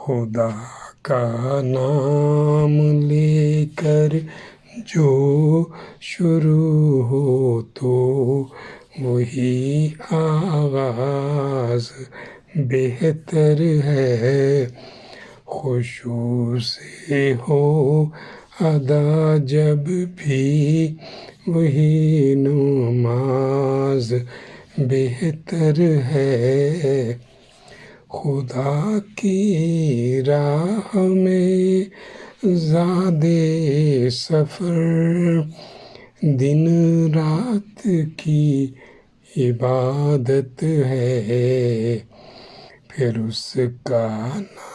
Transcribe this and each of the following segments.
خدا کا نام لے کر جو شروع ہو تو وہی آغاز بہتر ہے، خشوع سے ہو ادا جب بھی وہی نماز بہتر ہے، خدا کی راہ میں زاد سفر دن رات کی عبادت ہے، پھر اس کا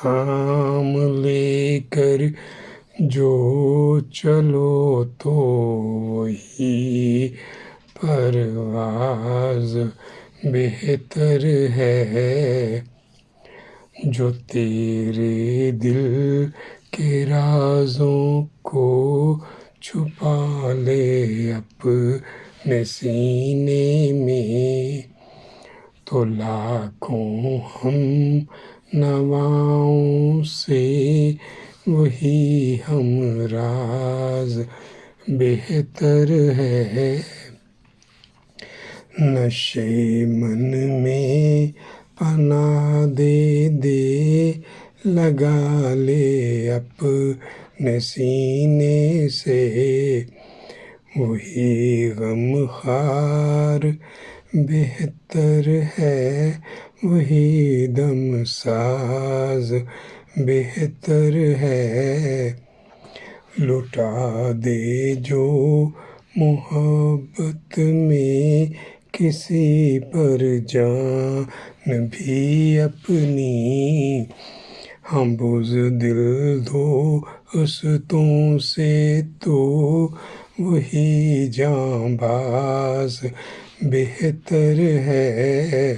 نام لے کر جو چلو تو وہی پرواز بہتر ہے، جو تیرے دل کے رازوں کو چھپا لے اپنے سینے میں، تو لاکھوں ہم نواؤں سے وہی ہمراز بہتر ہے، نشے من میں پناہ دے دے لگا لے اپنے سینے سے، وہی غم خوار بہتر ہے، وہی دم ساز بہتر ہے، لٹا دے جو محبت میں کسی پر جان بھی اپنی، ہم بزدل دوستوں سے تو وہی جانباز بہتر ہے،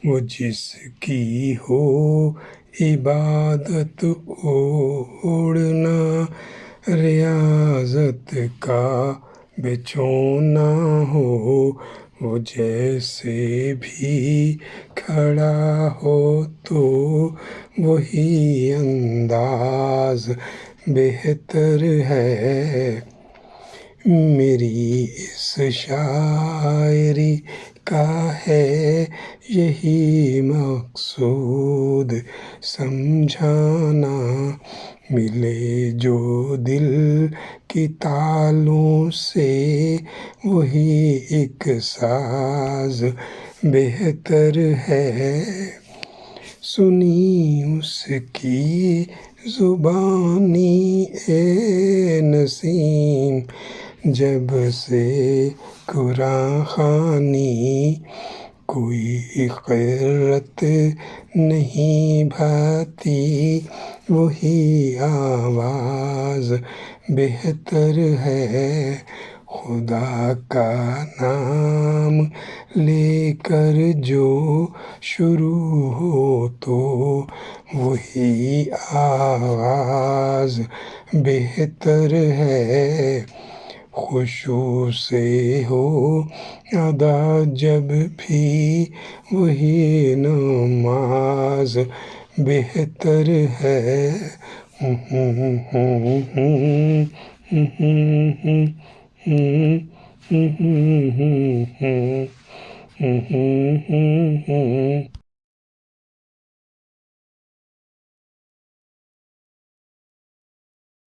وہ جس کی ہو عبادت اوڑھنا ریاضت کا بچھونا ہو، وہ جیسے بھی کھڑا ہو تو وہی انداز بہتر ہے، میری اس شاعری کا ہے یہی مقصود سمجھانا، ملے جو دل کی تالوں سے وہی ایک ساز بہتر ہے، سنی اس کی زبانی اے نسیم جب سے قرآن خوانی، کوئی غیرت نہیں بھاتی وہی آواز بہتر ہے، خدا کا نام لے کر جو شروع ہو تو وہی آغاز بہتر ہے، خشوع سے ہو ادا جب بھی وہی نماز بہتر ہے،